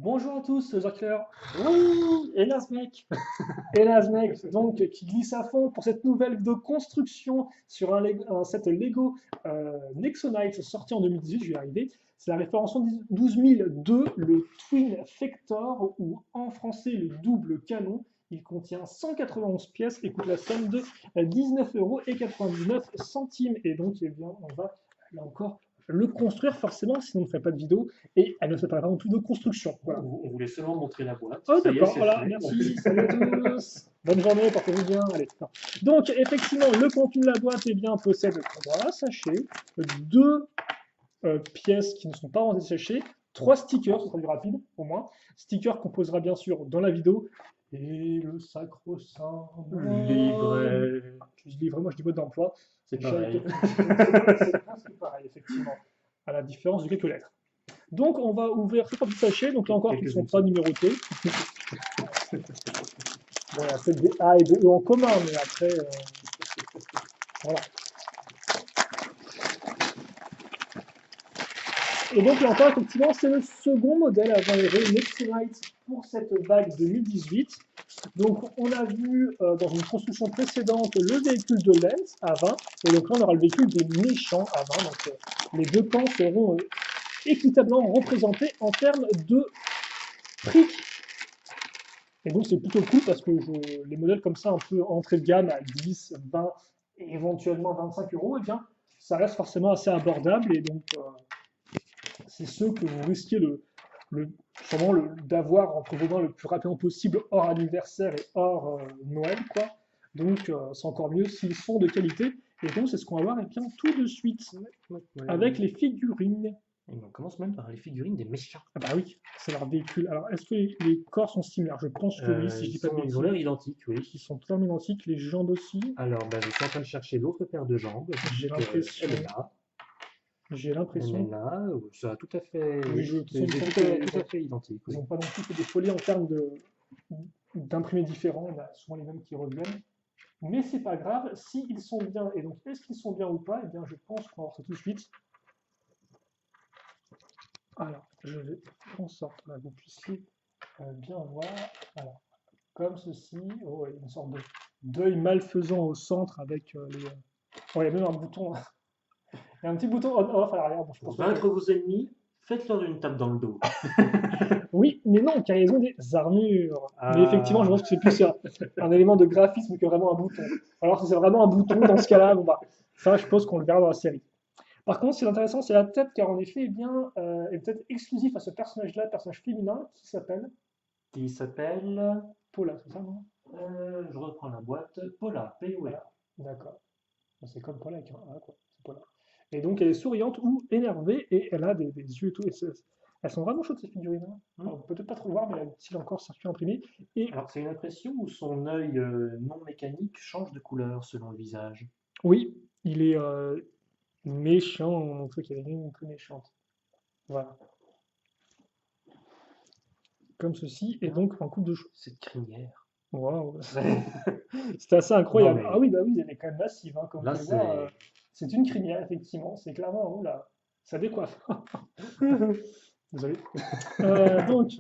Bonjour à tous, Jacques. Oui, hélas mec, hélas mec, donc qui glisse à fond pour cette nouvelle de construction sur un set Lego Nexonite sorti en 2018, je vais y arriver. C'est la référence 12002, le Twin Vector, ou en français le double canon. Il contient 191 pièces et coûte la somme de 19,99 €. Et donc, eh bien, on va là encore le construire forcément, sinon on ne ferait pas de vidéo et elle ne se parle pas non plus de construction. Voilà. On voulait seulement montrer la boîte. Oh Ça y est, d'accord, c'est voilà, fait. merci, salut à tous. Bonne journée, portez-vous bien. Allez, non. Donc effectivement, le contenu de la boîte eh bien, possède trois sachets, deux pièces qui ne sont pas rentrées sachets, trois stickers, ce sera du rapide au moins. Stickers qu'on posera bien sûr dans la vidéo. Et le sacro-saint Livret. Je dis livret, moi je dis mode d'emploi. C'est pareil. C'est presque pareil, effectivement, à la différence de quelques lettres. Donc on va ouvrir ces trois petits sachets, donc là encore qui ne sont pas numérotés. Bon, il y a peut-être des A et des E en commun, mais après, voilà. Et donc là encore, effectivement, c'est le second modèle avant les Nexonite pour cette vague 2018. Donc on a vu dans une construction précédente le véhicule de Lens à 20, et donc là on aura le véhicule des méchants à 20. Donc les deux camps seront équitablement représentés en termes de prix. Et donc c'est plutôt cool parce que les modèles comme ça, un peu entrée de gamme à 10, 20 et éventuellement 25 €, eh bien ça reste forcément assez abordable. Et donc c'est ceux que vous risquez sûrement d'avoir entre vos mains le plus rapidement possible hors anniversaire et hors Noël, quoi. Donc c'est encore mieux s'ils sont de qualité. Et donc c'est ce qu'on va voir et bien tout de suite avec les figurines. Et on commence même par les figurines des méchants. Ah bah oui, c'est leur véhicule. Alors est-ce que les corps sont similaires? Je pense que oui, si je dis pas de bêtises. Ils ont l'air identiques, oui. Ils sont totalement identiques, les jambes aussi. Alors, je suis en train de chercher l'autre paire de jambes. J'ai l'impression. Elle est là. J'ai l'impression. Elle est là. Ça a tout à fait. Oui, C'est tout à fait identique. Ils Oui. n'ont pas non plus fait des folies en termes d'imprimés différents. On a souvent les mêmes qui reviennent. Mais c'est pas grave, s'ils sont bien. Et donc, est-ce qu'ils sont bien ou pas? Eh bien, je pense qu'on va voir ça tout de suite. Alors, je vais faire en sorte que vous puissiez bien voir. Alors, comme ceci. Oh, il y a une sorte d'œil malfaisant au centre avec les. Oh, il y a même un bouton. Il y a un petit bouton on-off à l'arrière. Bon, je pense Pour vaincre vos ennemis, faites-leur une tape dans le dos. Oui, mais non, car ils ont des armures. Ah. Mais effectivement, je pense que c'est plus un élément de graphisme que vraiment un bouton. Alors, si c'est vraiment un bouton, dans ce cas-là, bon, bah, ça, je pense qu'on le verra dans la série. Par contre, ce qui est intéressant, c'est la tête, car en effet, eh bien, est peut-être exclusif à ce personnage-là, personnage féminin, qui s'appelle Qui s'appelle. Paula, c'est ça, non? Je reprends la boîte. Paula, P-O-L-A. D'accord. C'est comme Paula avec un A, quoi. C'est Paula. Et donc, elle est souriante ou énervée, et elle a des yeux et tout. Elles sont vraiment chaudes, ces figurines. On peut peut-être pas trop le voir, mais elle a encore circuit imprimé. Et Alors, c'est une impression où son œil non mécanique change de couleur selon le visage. oui, il est méchant, donc il y a une peu méchante. Voilà. Comme ceci, et donc en coupe de cheveux. Cette crinière. Waouh, c'était assez incroyable. Non, mais- Ah oui, bah oui, elle est quand même massive, hein, comme Là, vous pouvez voir. C'est une crinière, effectivement. C'est clairement, oh là, ça décoiffe. Désolé. Donc,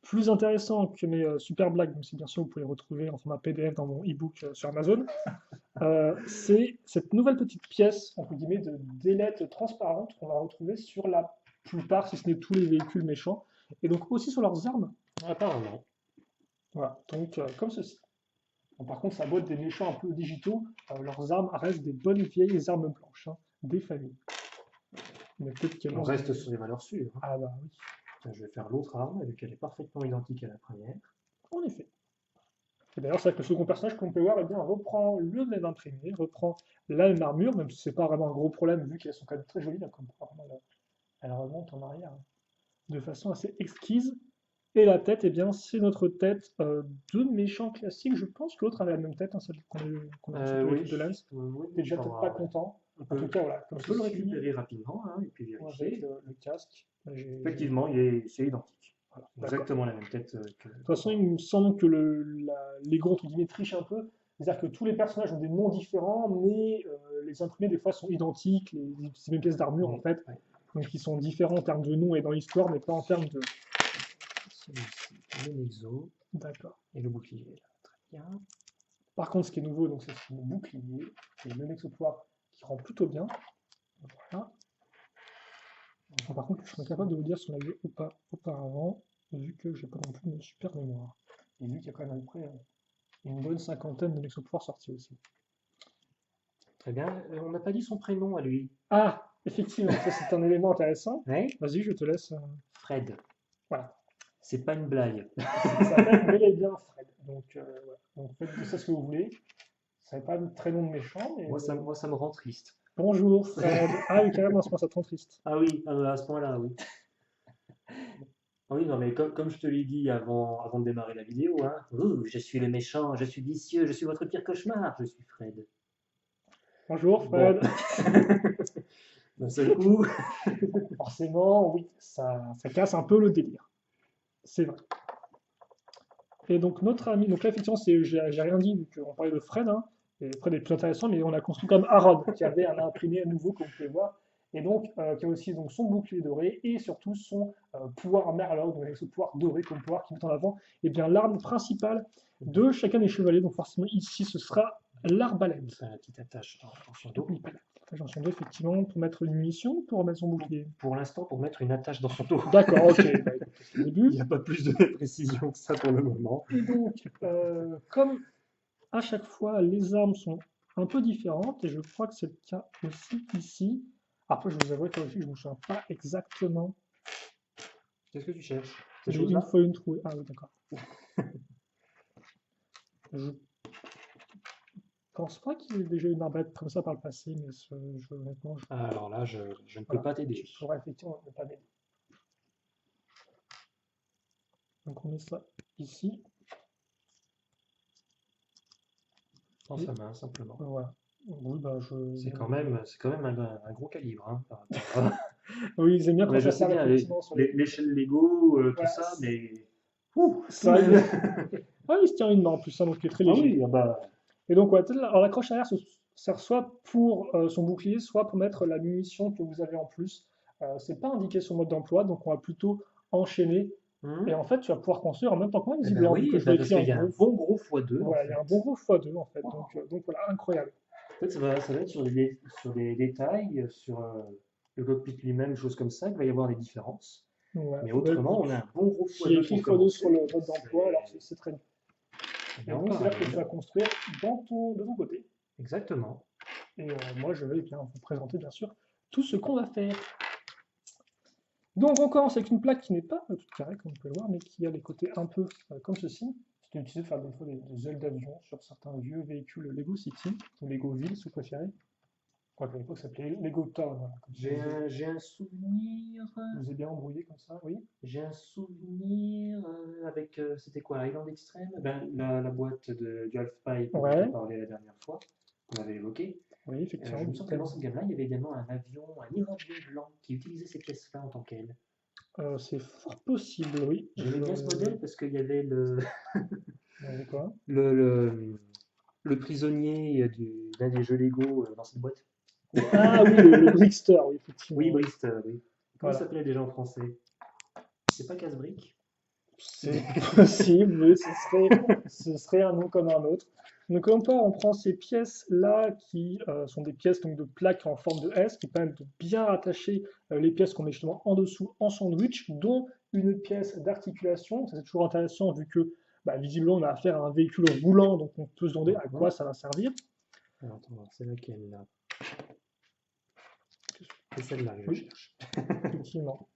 plus intéressant que mes super blagues, donc c'est bien sûr, vous pouvez les retrouver en format PDF dans mon e-book sur Amazon. C'est cette nouvelle petite pièce, entre guillemets, de d'ailette transparente qu'on va retrouver sur la plupart, si ce n'est tous les véhicules méchants, et donc aussi sur leurs armes. Apparemment. Voilà, donc comme ceci. Bon, par contre, ça boîte des méchants un peu digitaux, leurs armes restent des bonnes vieilles armes blanches, hein, des familles. Mais peut-être qu'elles On ont- reste sur les valeurs sûres. Ah bah oui, Tiens, je vais faire l'autre arme, vu qu'elle est parfaitement identique à la première. en effet. Et d'ailleurs, c'est vrai que le second personnage qu'on peut voir, eh bien, reprend le même imprimé, reprend la même armure, même si c'est pas vraiment un gros problème, vu qu'elles sont quand même très jolies, là, comme elle remonte en arrière hein, de façon assez exquise. Et la tête, eh bien, c'est notre tête de méchant classique. Je pense que l'autre avait la même tête, hein, celle qu'on a reçue pour l'équipe de Lens. T'es déjà peut-être pas content. En tout cas, voilà. On Comme peut le ceci, récupérer rapidement et puis avec vérifier. le casque. Effectivement, c'est identique. Voilà, Exactement la même tête que. De toute façon, il me semble que Lego, entre guillemets, triche un peu. C'est-à-dire que tous les personnages ont des noms différents, mais les imprimés, des fois, sont identiques. C'est les mêmes pièces d'armure, en fait. Ouais. Donc, ils sont différents en termes de nom et dans l'histoire, mais pas en termes celui-ci, le Nexo D'accord. et le bouclier. Là. Très bien. Par contre, ce qui est nouveau, donc c'est le bouclier et le Nexo pouvoir qui rend plutôt bien. Voilà. Bon, par contre, je serais capable de vous dire si on l'avait ou pas auparavant, vu que j'ai pas non plus une super mémoire. Et vu qu'il y a quand même à peu près une bonne cinquantaine de Nexo pouvoir sortis aussi. Très bien. On n'a pas dit son prénom à lui. Ah, effectivement, ça c'est un élément intéressant. Ouais. Vas-y, je te laisse. Fred. Voilà. C'est pas une blague. Il s'appelle bel et bien Fred. Donc, voilà. Donc faites de ça ce que vous voulez. Ça n'est pas un très nom de méchant, mais. Moi, ça me rend triste. Bonjour Fred. Ah oui, carrément, je pense à trop triste. Ah oui, à ce point-là, oui. Ah oui, non, mais comme je te l'ai dit avant de démarrer la vidéo, hein, je suis le méchant, je suis vicieux, je suis votre pire cauchemar, je suis Fred. Bonjour Bon. Fred. D'un seul coup, Forcément, oui, ça casse un peu le délire. C'est vrai. Et donc notre ami, donc là effectivement, j'ai rien dit vu qu'on parlait de Fred, hein, et Fred est plus intéressant, mais on a construit comme Aaron, qui avait un imprimé à nouveau comme vous pouvez voir, et donc qui a aussi donc son bouclier doré et surtout son pouvoir Merlock, donc avec ce pouvoir doré comme pouvoir qui met en avant et bien l'arme principale de chacun des chevaliers. Donc forcément ici ce sera l'arbalète. faire la petite attache dans son dos. Oui, j'en suis deux effectivement pour mettre une munition, pour mettre son bouclier. Pour l'instant, pour mettre une attache dans son dos. D'accord, ok, bah, écoute, c'est le Il début. n'y a pas plus de précision que ça pour le moment. Et donc, comme à chaque fois, les armes sont un peu différentes, et je crois que c'est le cas aussi ici. Après, je vous avoue que aussi, je ne me souviens pas exactement. Qu'est-ce que tu cherches? Ces J'ai choses-là? une fois une trouée. Ah oui, d'accord. Je pense pas qu'il y ait déjà eu une arbalète comme ça par le passé, mais honnêtement, Alors là, je ne peux voilà, pas t'aider. je pourrais effectivement ne pas m'aider. Donc on met ça ici. Dans sa main, simplement. Voilà. Oui, bah, C'est quand même un gros calibre. Hein, par rapport à- oui, ils aiment bien Ouais, quand je ça sais sert bien, effectivement sur les. l'échelle Lego, tout Voilà, ça, mais. Ouh, c'est vrai que. Ah, il se tient une main en plus, hein, donc il est très Ah léger. oui, ah bah, Et donc, ouais, alors la croche arrière sert soit pour son bouclier, soit pour mettre la munition que vous avez en plus. C'est pas indiqué sur le mode d'emploi, donc on va plutôt enchaîner. Et en fait, tu vas pouvoir construire en même temps que moi, eh ben visiblement, vu oui, que eh je l'ai ben parce écrit en qu'il y a un gros. bon gros x2 en Voilà, il y a un fait. bon gros x2 en fait. Donc voilà, incroyable. En fait, ça va être sur des détails, sur le cockpit lui-même, choses comme ça, qu'il va y avoir des différences. Voilà. Mais autrement, on a un bon gros S'il y a x2 écrit pour x2 sur le commencer. mode d'emploi, alors c'est très bien. C'est Et en donc, c'est là que tu parallèle. vas construire de ton côté. Exactement. Et moi, je vais bien vous présenter, bien sûr, tout ce qu'on va faire. Donc on commence avec une plaque qui n'est pas toute carrée comme vous pouvez le voir, mais qui a les côtés un peu comme ceci. C'était utilisé pour faire des fois des ailes d'avion sur certains vieux véhicules Lego City, ou Lego Ville si vous préférez. Quoi qu'à l'époque ça s'appelait Lego Town. Voilà, comme ça, J'ai un souvenir. je vous ai bien embrouillé comme ça, oui. J'ai un souvenir avec. C'était quoi? Island Extreme? Ben, la boîte du Half-Pipe dont Ouais, on parlait la dernière fois, qu'on avait évoqué. oui, effectivement. Je me sens que dans cette gamme-là, il y avait également un hydravion blanc qui utilisait ces pièces-là en tant qu'aile. C'est fort possible, oui. J'aimais bien ce modèle parce qu'il y avait Vous avez quoi? le, le, le prisonnier d'un des jeux Lego dans cette boîte. Ah oui, le Brickster, oui, effectivement. Oui, Brist, oui. Comment Voilà. il s'appelait déjà en français? C'est pas Casse-Brique? C'est possible, oui, ce serait un nom comme un autre. Donc, comme quoi, on prend ces pièces-là qui sont des pièces donc, de plaques en forme de S qui permettent de bien rattacher les pièces qu'on met justement en dessous en sandwich, dont une pièce d'articulation. Ça, c'est toujours intéressant vu que bah, visiblement on a affaire à un véhicule roulant, donc on peut se demander à quoi ça va servir. Alors, attends, c'est laquelle là? C'est celle-là que je Oui. cherche. Effectivement.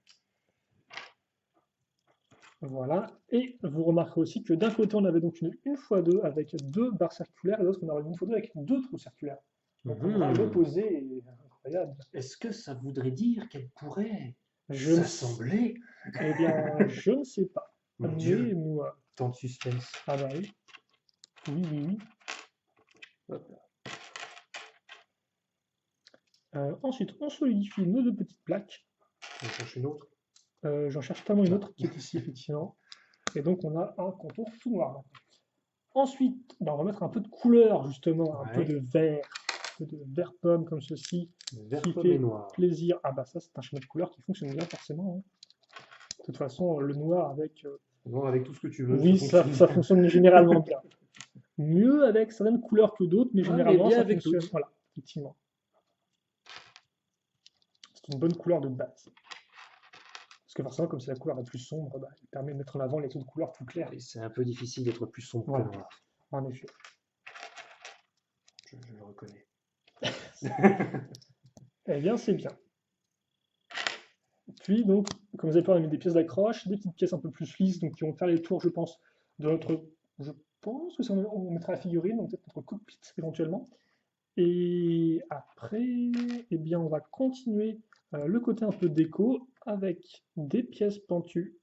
Voilà. Et vous remarquerez aussi que d'un côté, on avait donc une 1x2 avec deux barres circulaires et l'autre, on aurait une 1x2 avec deux trous circulaires. Donc on aura l'opposé et incroyable. Est-ce que ça voudrait dire qu'elle pourrait Je ne- s'assembler? Eh bien, je ne sais pas. Mon Mais Dieu, nous. tant de suspense. Ah bah oui. Oui, oui, oui. Hop là. Ensuite, on solidifie nos deux petites plaques. On cherche une autre. J'en cherche tellement une autre qui est ici, effectivement. Et donc, on a un contour tout noir. Ensuite, bah, on va mettre un peu de couleur, justement, un peu de vert. Un peu de vert pomme comme ceci. Vert Qui pomme fait et noir. plaisir. Ah bah ça, c'est un schéma de couleur qui fonctionne bien, forcément. Hein. De toute façon, le noir avec Bon, avec tout ce que tu veux, Oui, ça ça fonctionne. fonctionne généralement bien. Mieux avec certaines couleurs que d'autres, mais Ah, mais généralement bien ça avec fonctionne. toutes. Voilà, effectivement. C'est une bonne couleur de base. Parce que forcément, comme c'est la couleur la plus sombre, bah, il permet de mettre en avant les autres couleurs plus claires. Et c'est un peu difficile d'être plus sombre que Voilà, noir. en effet. Je le reconnais. Eh bien, c'est bien. Puis, donc, comme vous avez peur, on a mis des pièces d'accroche, des petites pièces un peu plus lisses, donc qui vont faire les tours, je pense, de notre. Je pense que on mettra la figurine, donc peut-être notre cockpit éventuellement. Et après, eh bien, on va continuer le côté un peu déco avec des pièces pentues,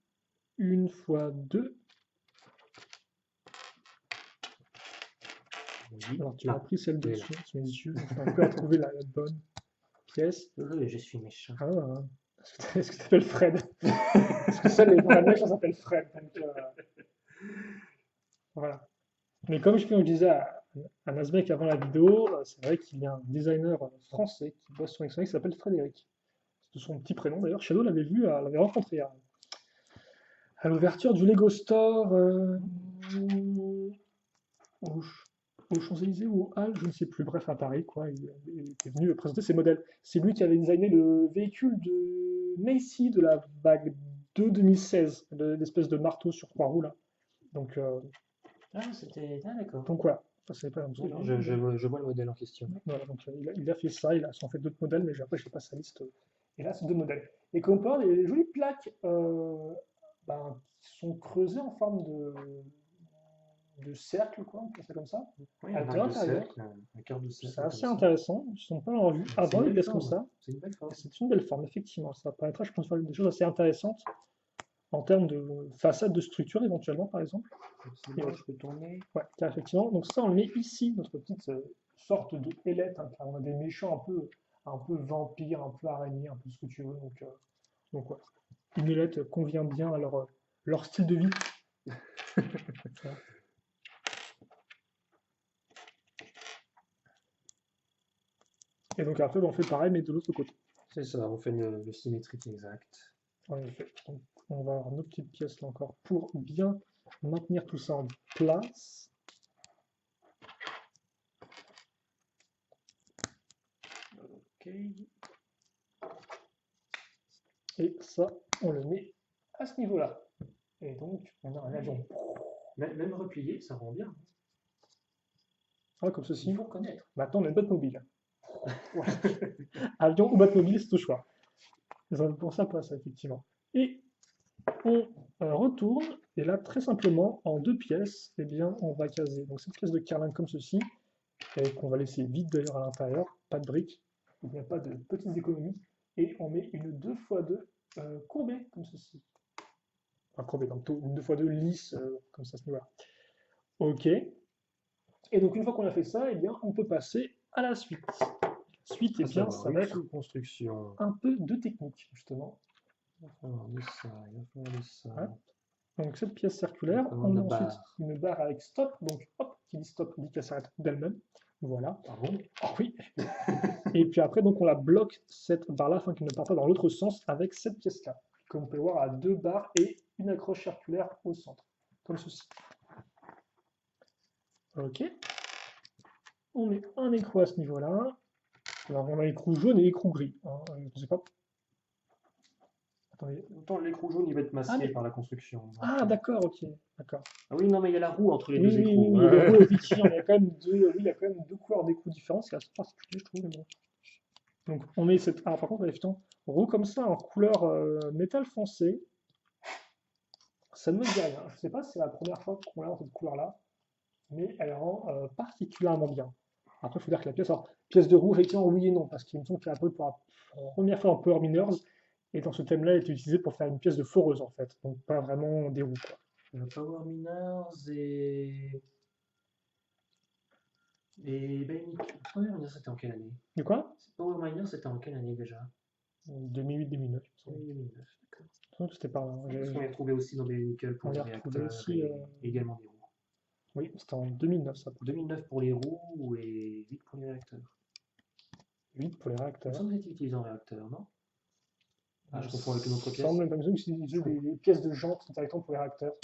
une fois deux. Oui. Alors, tu as Ah, pris celle elle est là. dessus, sous mes yeux, donc c'est un peu à trouver la bonne pièce. Je suis méchant. Ah, est-ce que tu t'appelles Fred? Parce que seul les vrais mèches, ça s'appelle Fred. Donc, voilà. Mais comme je disais à Nazbec avant la vidéo, c'est vrai qu'il y a un designer français qui bosse sur X qui s'appelle Frédéric. C'est son petit prénom d'ailleurs. Shadow l'avait vu, l'avait rencontré à l'ouverture du Lego Store au, aux Champs-Élysées ou au Halles, je ne sais plus, bref, à Paris, quoi. Il était venu présenter ses modèles. C'est lui qui avait designé le véhicule de Macy de la vague 2 2016, l'espèce de marteau sur trois roues là. Donc, Ah, c'était. Ah, d'accord. donc voilà. Ça, c'est pas Non, non, je vois le modèle en question. voilà, donc, il a fait ça, il a en fait d'autres modèles, mais après je sais pas sa liste. Et là, c'est deux modèles. Et comme on peut voir des jolies plaques ben, qui sont creusées en forme de cercle, quoi, on peut dire ça comme ça, Oui, à un arc de l'intérieur. cercle, un quart de C'est cercle comme assez ça. intéressant. Ils sont pas en vue C'est avant une les belle pièces comme forme. ça. C'est une belle Et forme. c'est une belle forme, effectivement. Ça permettra, je pense, de faire des choses assez intéressantes en termes de façade de structure, éventuellement, par exemple. C'est Et bon, ouais, je peux tourner. car effectivement, donc ça, on le met ici, notre petite sorte de ailette, hein, car on a des méchants un peu vampires, un peu araignées, un peu ce que tu veux. Donc ouais, une ailette convient bien à leur style de vie. Voilà. Et donc après, on fait pareil, mais de l'autre côté. C'est ça, on fait le symétrique exact. En effet. Donc, on va avoir nos petites pièces là encore pour bien maintenir tout ça en place. Ok. Et ça, on le met à ce niveau-là. Et donc, on a un avion. Même replié, ça rend bien. Ah, comme ceci. Il faut reconnaître. Maintenant, on a une Batmobile. Voilà. Avion ou Batmobile, c'est au choix. C'est pour ça, pas ça, effectivement. Et on retourne, et là, très simplement, en deux pièces, eh bien, on va caser donc, cette pièce de carlingue comme ceci, et qu'on va laisser vide d'ailleurs à l'intérieur, pas de briques, il n'y a pas de petites économies, et on met une 2x2 courbée, comme ceci. Enfin, courbée, donc une 2x2 lisse, comme ça, à ce niveau-là. Ok. Et donc, une fois qu'on a fait ça, eh bien, on peut passer à la suite. La suite, eh À bien, savoir, ça va une être sous-construction. un peu de technique, justement. Il va falloir de ça, il va falloir de ça. Ouais. Donc, cette pièce Il circulaire, va falloir on de a la ensuite barre. une barre avec stop. Donc, hop, qui dit stop dit qu'elle s'arrête d'elle-même. Voilà. Ah bon? Ah oui. Et puis après, donc, on la bloque, cette barre-là, afin qu'elle ne parte pas dans l'autre sens avec cette pièce-là. Comme on peut le voir, à deux barres et une accroche circulaire au centre. Comme ceci. Ok. On met un écrou à ce niveau-là. Alors, on a l'écrou jaune et l'écrou gris. Hein. Je ne sais pas. Attendez. Autant l'écrou jaune, il va être Ah, masqué mais... par la construction. ah d'accord, ok. D'accord. Ah oui, non, mais il y a la roue entre les Oui, deux oui, oui, écrous. oui, les roues, effectivement, il y a quand même deux, oui, il y a quand même deux couleurs d'écrou différentes, c'est assez particulier, je trouve. Mais bon. Donc, on met cette. Ah, par contre, effectivement, roue comme ça en couleur métal foncé, ça ne me dit rien. Je ne sais pas si c'est la première fois qu'on l'a dans cette couleur-là, mais elle rend particulièrement bien. Après, il faut dire que la pièce, alors, pièce de roue, effectivement, oui et non, parce qu'il me semble qu'elle a apparu pour la première fois en Power Miners, et dans ce thème-là, elle est utilisée pour faire une pièce de foreuse, en fait, donc pas vraiment des roues, quoi. Power Miners et Power Miners, c'était en quelle année? De quoi? Power Miners, c'était en quelle année déjà? 2008-2009, il me semble. 2009, d'accord. Je pense que c'était par là. Parce qu'on les retrouvait aussi dans des nickel pour On les l'a retrouvé réacteurs aussi. et également des roues. Oui, c'était en 2009, ça. 2009 pour les roues et 8 pour les réacteurs. 8 pour les Il me réacteurs. semble que c'était utilisé en réacteur, non? Ah, je confonds avec une autre Il pièce. semble comme ça que c'est des pièces de jantes directement pour les réacteurs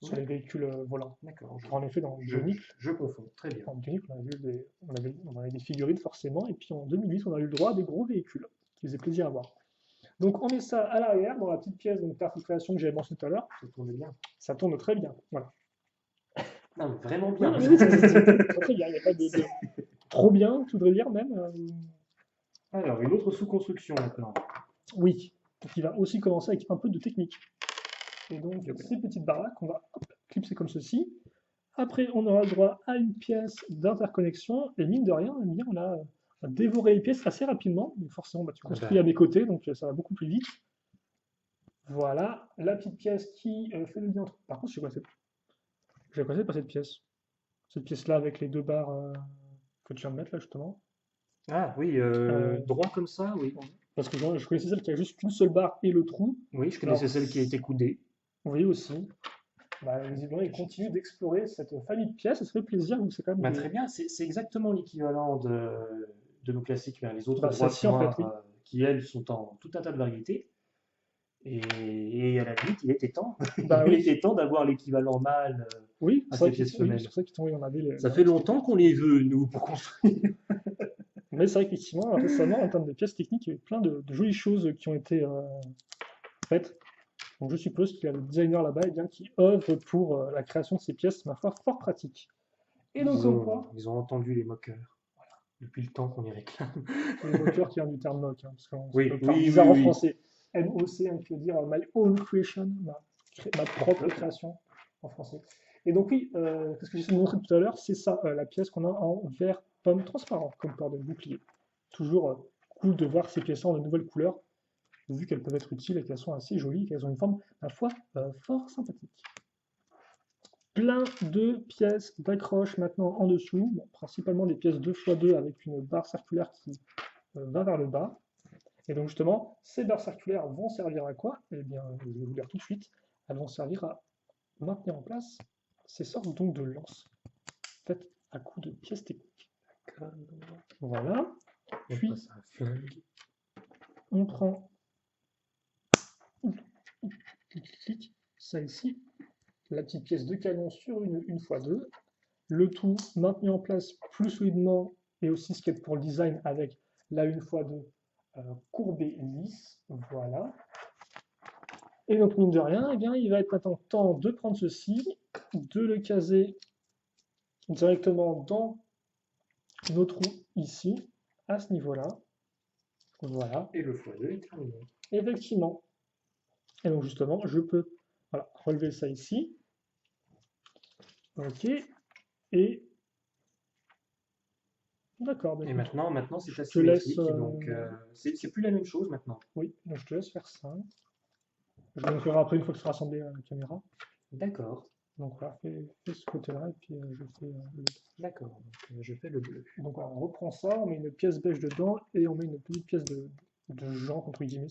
sur Ouais. les véhicules volants. D'accord. En effet, dans Bionic, Je confonds. Très bien. en Bionic, on avait des figurines forcément, et puis en 2008, on a eu le droit à des gros véhicules qui faisaient plaisir à voir. Donc on met ça à l'arrière, dans la petite pièce de perfiltration que j'avais mentionné tout à l'heure. Ça tourne bien. Ça tourne très bien. Voilà. Non, mais vraiment Oui, bien. oui, oui, c'est très bien. Il n'y a pas de trop bien, tu voudrais dire même. Alors, une autre sous-construction maintenant. Oui, donc il va aussi commencer avec un peu de technique. Et donc, Ok. ces petites barres-là qu'on va clipser comme ceci. Après, on aura le droit à une pièce d'interconnexion. Et mine de rien, eh bien, on a dévoré les pièces assez rapidement. Donc forcément, tu construis à mes côtés, donc ça va beaucoup plus vite. Voilà, la petite pièce qui fait le lien entre... Par contre, je sais pas c'est pas cette pièce. Cette pièce-là avec les deux barres que tu viens de mettre là, justement. Ah oui, droit comme ça, oui. Parce que je connaissais celle qui a juste qu'une seule barre et le trou. Oui, je connaissais celle qui a été coudée. Oui, aussi. Bah, visiblement, il continue d'explorer cette famille de pièces, ça se fait plaisir, donc c'est quand même Bah, très bien, c'est exactement l'équivalent de nos classiques, mais les autres Bah, droites celle-ci, en fait, noires oui. qui, elles, sont en tout un tas de variétés. Et à la limite, il était temps. Bah Il oui, était temps d'avoir l'équivalent mâle oui, à c'est ces vrai qu'ils pièces femelles. c'est vrai qu'ils on avait Ça fait longtemps qu'on les veut, nous, pour construire. Mais c'est vrai qu'effectivement, récemment, en termes de pièces techniques, il y a eu plein de jolies choses qui ont été faites. Donc je suppose qu'il y a le designer là-bas eh bien, qui œuvre pour la création de ces pièces, ma foi, fort pratique. Et donc, comme quoi, Ils ont entendu les moqueurs. Voilà. Depuis le temps qu'on les réclame. le moqueur qui vient du terme mock, hein, parce que ça Oui, peut faire oui, bizarre oui, en oui. français. MOC, hein, qui veut dire my own creation, ma propre création en français. Et donc oui, ce que j'essaie de montrer tout à l'heure, c'est ça, la pièce qu'on a en vert pomme transparent comme corps de bouclier. Toujours cool de voir ces pièces en de nouvelles couleurs, vu qu'elles peuvent être utiles et qu'elles sont assez jolies, qu'elles ont une forme, à la fois, fort sympathique. Plein de pièces d'accroche maintenant en dessous, bon, principalement des pièces 2x2 avec une barre circulaire qui va vers le bas. Et donc justement, ces barres circulaires vont servir à quoi? Eh bien, je vais vous le dire tout de suite, elles vont servir à maintenir en place ces sortes donc de lances, faites à coup de pièces techniques. Voilà. Puis, on prend ça ici, la petite pièce de canon sur une 1x2, le tout maintenu en place plus solidement et aussi ce qui est pour le design avec la 1x2 courbée lisse, voilà. Et donc mine de rien, eh bien, il va être maintenant temps de prendre ceci, de le caser directement dans nos trous ici, à ce niveau-là, voilà. Et le x2 est terminé. Effectivement. Et donc justement, je peux voilà, relever ça ici, ok, et d'accord. Et maintenant c'est je te laisse. asymétrique, donc c'est plus la même chose maintenant. Oui, donc je te laisse faire ça. Je le montrerai après une fois que ce sera assemblé à la caméra. D'accord. Donc voilà, fais ce côté-là et puis je fais le. D'accord, donc je fais le bleu. Donc voilà, on reprend ça, on met une pièce beige dedans et on met une petite pièce de jante, entre guillemets.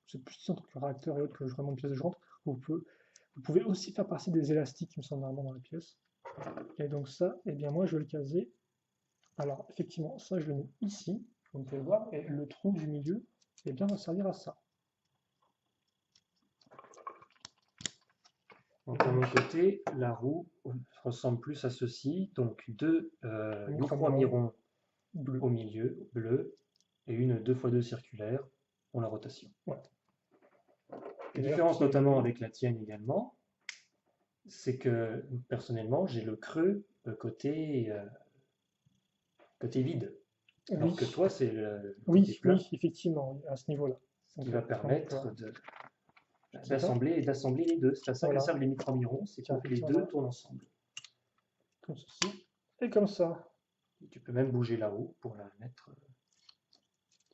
C'est plus en tant que réacteur et autres que vraiment une pièce de jante. Vous pouvez aussi faire passer des élastiques, il me semble, normalement dans la pièce. Et donc ça, eh bien moi je vais le caser. Alors effectivement, ça je le mets ici, vous pouvez le voir, et le trou du milieu, eh bien va servir à ça. Donc à mon côté, la roue ressemble plus à ceci. Donc deux micro-amirons bleu au milieu, bleu, et une 2x2 circulaire pour la rotation. Ouais. La différence notamment avec la tienne également, c'est que personnellement, j'ai le creux côté vide. Alors oui. que toi, c'est le oui, plat oui, effectivement, à ce niveau-là. qui va permettre d'assembler les deux. C'est à ça que servent les micro-amirons, c'est que les deux tournent ensemble. Comme ceci, et comme ça. Et tu peux même bouger la roue pour la mettre.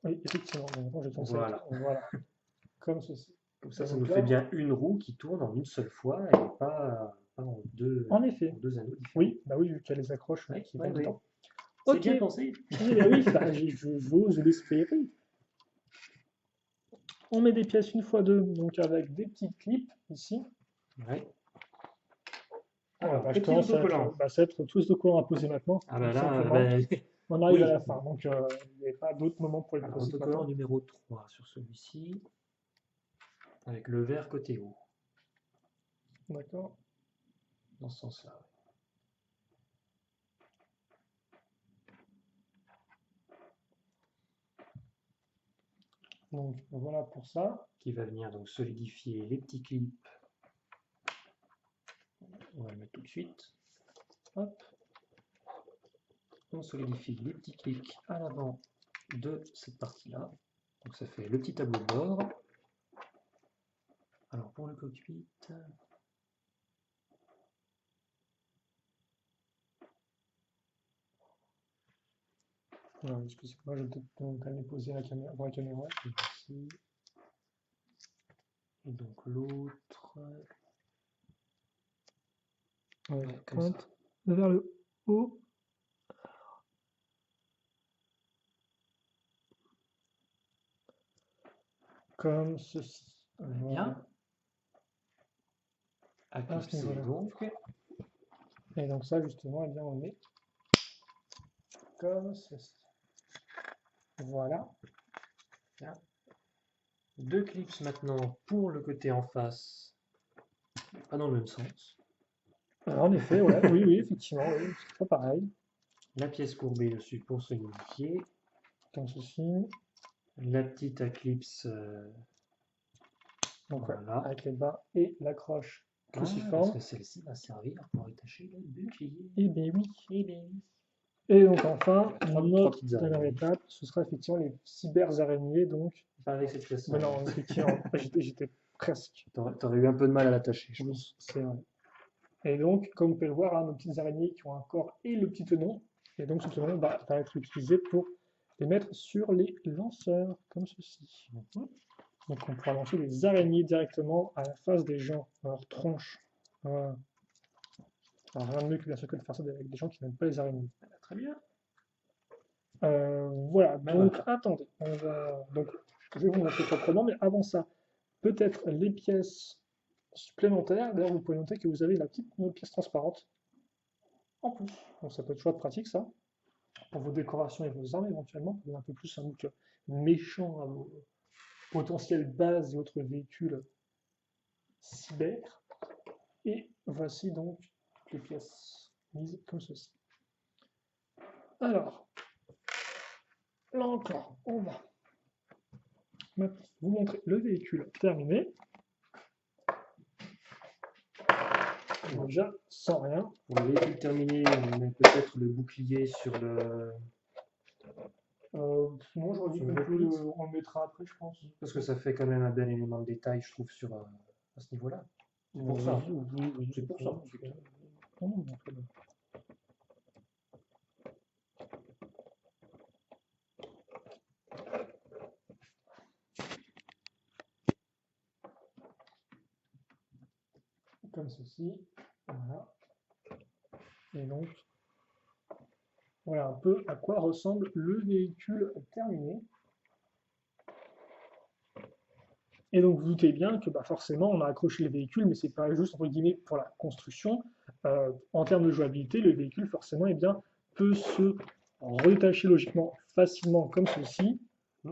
Oui, effectivement, je tourne voilà. Ça. Voilà. Comme ceci. Comme ça nous fait bien une roue qui tourne en une seule fois et pas en deux anneaux différents. Oui, bah oui, vu qu'il y a les accroches qui vont dedans. C'est bien pensé. Eh bien oui, j'ose l'espérer. On met des pièces 1x2, donc avec des petits clips ici. Ouais. Alors, petit autocollant. Ça va être tous les autocollants à poser maintenant. Ah bah là, on arrive à la fin, donc il n'y a pas d'autre moment pour les poser. Autocollant numéro 3 sur celui-ci. avec le vert côté haut, D'accord. dans ce sens-là. Donc voilà pour ça. Qui va venir donc solidifier les petits clips. On va le mettre tout de suite. Hop. On solidifie les petits clics à l'avant de cette partie-là. Donc ça fait le petit tableau de bord. Alors pour le cockpit, Alors, excusez-moi, je vais peut-être quand même poser la caméra, pour la caméra. ici. Et donc l'autre, Avec ouais, la comme ça. pointe vers le haut. Comme ceci. Bien. À À ce clipser niveau-là. donc. Et donc ça, justement, eh bien, on met comme ceci. Voilà. Bien. Deux clips maintenant pour le côté en face. Pas dans le même sens. En effet, ouais, oui, oui, effectivement, oui, c'est pas pareil. La pièce courbée dessus pour solidifier. Comme ceci. La petite clips. Donc ouais, Voilà. avec les bas et l'accroche Ah, parce cruciforme. que celle-ci va servir pour attacher le bouclier. Et bien oui. Eh bien oui. Et donc enfin, Trois notre petites dernière araignées. étape, ce sera effectivement les cyber-araignées. Donc, Pas avec cette pièce. ben non, effectivement, j'étais presque. T'aurais eu un peu de mal à l'attacher, je Oui, pense. c'est vrai. Et donc, comme vous pouvez le voir, hein, nos petites araignées qui ont un corps et le petit tenon. Et donc, ce tenon va être utilisé pour les mettre sur les lanceurs, comme ceci. Donc, on pourra lancer des araignées directement à la face des gens, à leur tronche. Voilà. Alors, rien de mieux que bien sûr que de faire ça avec des gens qui n'aiment pas les araignées. Très bien. Voilà, Ben donc voilà. attendez, donc, je vais vous montrer proprement, mais avant ça, peut-être les pièces supplémentaires. D'ailleurs, vous pouvez noter que vous avez la petite pièce transparente en plus. Donc ça peut être chouette pratique ça, pour vos décorations et vos armes éventuellement, pour donner un peu plus un look méchant à vos potentielles bases et autres véhicules cyber. Et voici donc les pièces mises comme ceci. Alors, là encore, on va maintenant vous montrer le véhicule terminé. Déjà, sans rien. Pour le véhicule terminé, on met peut-être le bouclier sur le. Sinon, j'aurais dit Sur qu'on le peut cockpit. on le mettra après, je pense. Parce que ça fait quand même un bel élément de détail, je trouve, sur, à ce niveau-là. C'est pour ça. Oui, C'est pour ça. Non, non, très bien. Comme ceci. Voilà. Et donc, voilà un peu à quoi ressemble le véhicule terminé. Et donc, vous doutez bien que bah, forcément, on a accroché le véhicule, mais c'est pas juste, entre guillemets, pour la construction. En termes de jouabilité, le véhicule, forcément, eh bien, peut se redétacher logiquement facilement comme ceci.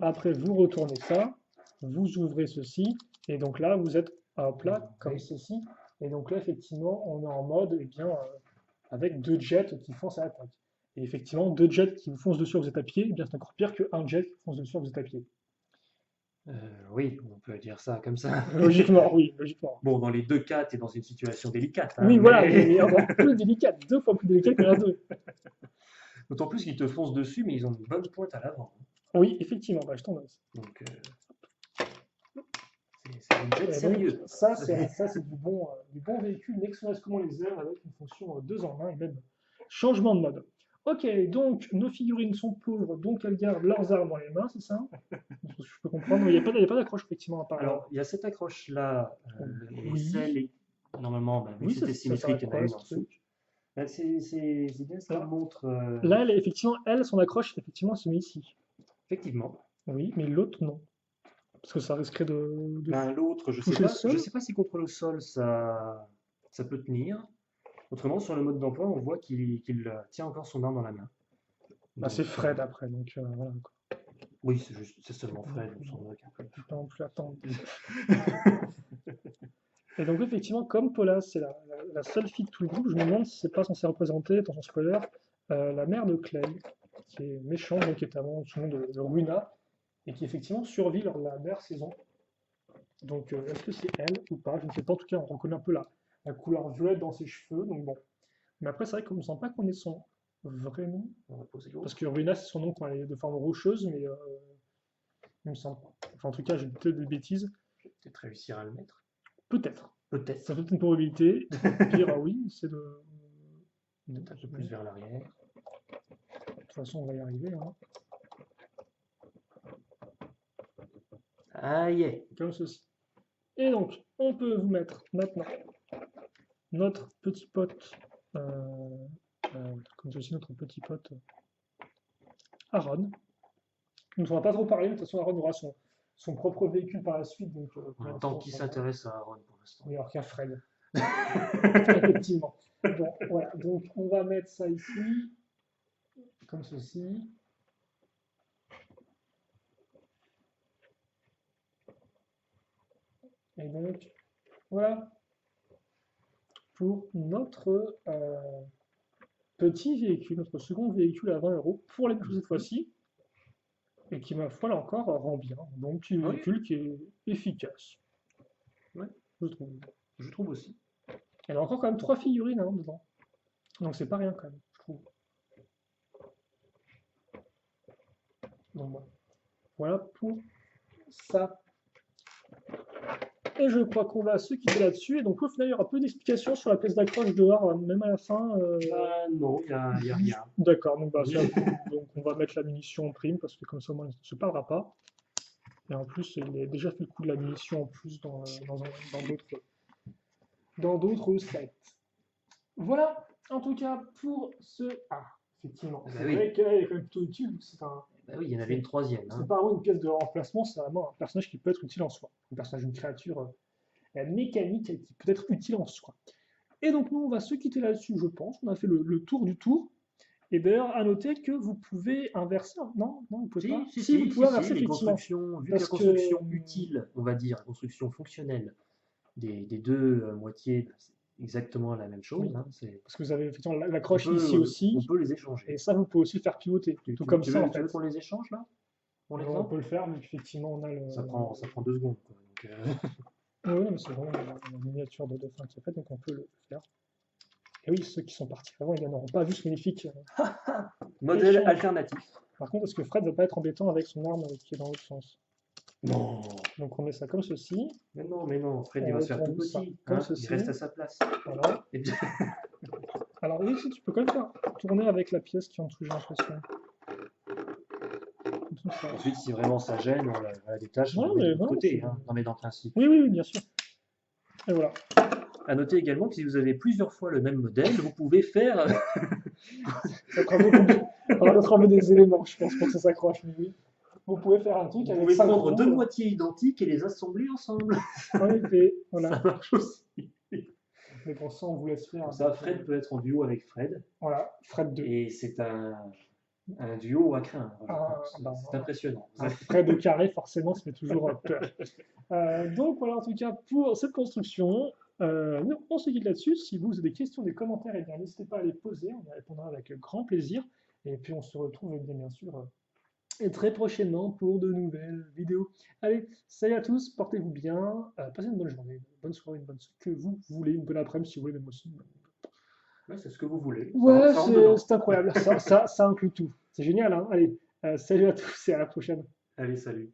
Après, vous retournez ça, vous ouvrez ceci, et donc là, vous êtes à plat comme ceci. Et donc là, effectivement, on est en mode, eh bien, avec deux jets qui foncent à l'attaque. Et effectivement, deux jets qui vous foncent dessus, vous êtes à pied, eh bien, c'est encore pire qu'un jet qui vous fonce dessus, vous êtes à pied. Oui, on peut dire ça comme ça. Logiquement, oui, logiquement. Bon, dans les deux cas, tu es dans une situation délicate. Hein, Oui, voilà, mais encore plus délicate, deux fois plus délicate que la deux. D'autant plus qu'ils te foncent dessus, mais ils ont une bonne pointe à l'avant. Oui, effectivement, bah, je t'en donne. Donc, c'est un jet sérieux. Ça, c'est du bon véhicule Nexon Comment Laser avec une fonction 2 en 1 et même changement de mode. Ok, donc nos figurines sont pauvres, donc elles gardent leurs armes dans les mains, c'est ça? Je peux comprendre, il n'y a pas d'accroche effectivement à part. Alors, il y a cette accroche-là, et Oui. celle est normalement, vu Oui, que c'était symétrique, il y en a une en ce dessous. truc. C'est bien ce qu'elle Là. montre. Là, effectivement, son accroche, effectivement, se met ici. Effectivement. Oui, mais l'autre, non. Parce que ça risquerait de L'autre, toucher le sol. je sais pas si contre le sol ça peut tenir. Autrement, sur le mode d'emploi, on voit qu'il tient encore son arme dans la main. Bah, c'est Fred après, donc voilà. Oui, c'est seulement Fred, on s'en moque un peu. Je peux pas non plus attendre. Et donc effectivement, comme Paula, c'est la seule fille de tout le groupe, je me demande si c'est pas censé représenter, attention spoiler, la mère de Clay, qui est méchante, donc qui est avant sous le nom de Runa, et qui effectivement survit lors de la dernière saison. Donc est-ce que c'est elle ou pas? Je ne sais pas, en tout cas on reconnaît un peu la couleur violette dans ses cheveux, donc bon. Mais après c'est vrai qu'on ne sent pas qu'on ait son vrai nom, On va poser l'autre. parce que Runa c'est son nom quand elle est de forme rocheuse, mais il me semble pas. Enfin en tout cas j'ai peut-être des bêtises. Je vais peut-être réussir à le mettre. Peut-être. Peut-être. Ça fait une probabilité. Pire, ah oui, c'est de. Peut-être un peu plus vers l'arrière. De toute façon, on va y arriver. Hein. Ah, y est. Comme ceci. Et donc, on peut vous mettre maintenant notre petit pote, comme ceci, notre petit pote Aaron. Donc, on va pas trop parler, mais de toute façon, Aaron aura son propre véhicule par la suite. Donc, Tant qu'il s'intéresse à Aaron pour l'instant. Oui, alors qu'à Fred. Effectivement. Bon, voilà. Donc, on va mettre ça ici, comme ceci. Et donc, voilà pour notre petit véhicule, notre second véhicule à 20 € pour les cette fois-ci, et qui, ma foi, là encore, rend bien. Donc, petit véhicule qui est efficace. Ouais, je trouve. Je trouve aussi. Elle a encore quand même 3 figurines hein, dedans. Donc, c'est pas rien quand même, je trouve. Donc, bon. Voilà pour ça. Et je crois qu'on va se quitter là-dessus. Et donc, au final, il y aura peu d'explications sur la pièce d'accroche dehors, même à la fin. Non, il n'y a rien. D'accord, donc, donc on va mettre la munition en prime, parce que comme ça, moi, on ne se parlera pas. Et en plus, il a déjà fait le coup de la munition en plus dans d'autres sites. Voilà, en tout cas, pour ce... Ah, effectivement, c'est vrai qu'elle est quand même plutôt utile. C'est un... Bah oui, il y en avait une troisième. Hein. C'est pas vraiment une pièce de remplacement, c'est vraiment un personnage qui peut être utile en soi. Un personnage, une créature mécanique qui peut être utile en soi. Et donc nous, on va se quitter là-dessus, je pense. On a fait le tour du tour. Et d'ailleurs, à noter que vous pouvez inverser. Non, vous pouvez pas. Si, vous pouvez inverser les constructions, vu que la construction utile, on va dire, la construction fonctionnelle des deux moitiés, c'est exactement la même chose. Oui. Hein, parce que vous avez effectivement l'accroche ici aussi. On peut les échanger. Et ça, vous pouvez aussi le faire pivoter. Tout comme ça, en fait. Tu veux qu'on les échange là? On peut le faire, mais effectivement, on a le. Ça prend 2 secondes. Quoi, donc, oui, mais c'est vraiment la miniature de dauphin qui est faite, donc on peut le faire. Et oui, ceux qui sont partis avant, ils n'auront pas vu ce magnifique modèle alternatif. Par contre, est-ce que Fred ne va pas être embêtant avec son arme qui est dans l'autre sens? Non. Donc on met ça comme ceci. Mais non, Fred il va se faire tout petit. Comme ceci. Il reste à sa place. Voilà. Et bien... Alors oui, si tu peux quand même faire tourner avec la pièce qui est en dessous, j'ai l'impression. Ensuite, si vraiment ça gêne, on la détache de côté. Hein. Non, mais dans le principe. Oui, bien sûr. Et voilà. À noter également que si vous avez plusieurs fois le même modèle, vous pouvez faire. Ça prend un peu des éléments, je pense, pour que ça s'accroche. Oui. Vous pouvez faire un truc avec. Vous pouvez prendre deux moitiés identiques et les assembler ensemble. En effet, voilà. Ça marche aussi. Mais pour ça, on vous laisse faire. Ça, Fred peut être en duo avec Fred. Voilà, Fred 2. Et c'est un duo à craindre. C'est impressionnant. Fred au carré, forcément, ça fait toujours peur. Donc voilà, en tout cas, pour cette construction, on se quitte là-dessus. Si vous avez des questions, des commentaires, eh bien, n'hésitez pas à les poser. On y répondra avec grand plaisir. Et puis, on se retrouve bien sûr et très prochainement pour de nouvelles vidéos. Allez, salut à tous, portez-vous bien, passez une bonne journée, une bonne soirée, une bonne ce que vous voulez, une bonne après-midi si vous voulez, même aussi. Ouais, c'est ce que vous voulez. Ouais, c'est incroyable, ça inclut tout. C'est génial, hein. Allez, salut à tous et à la prochaine. Allez, salut.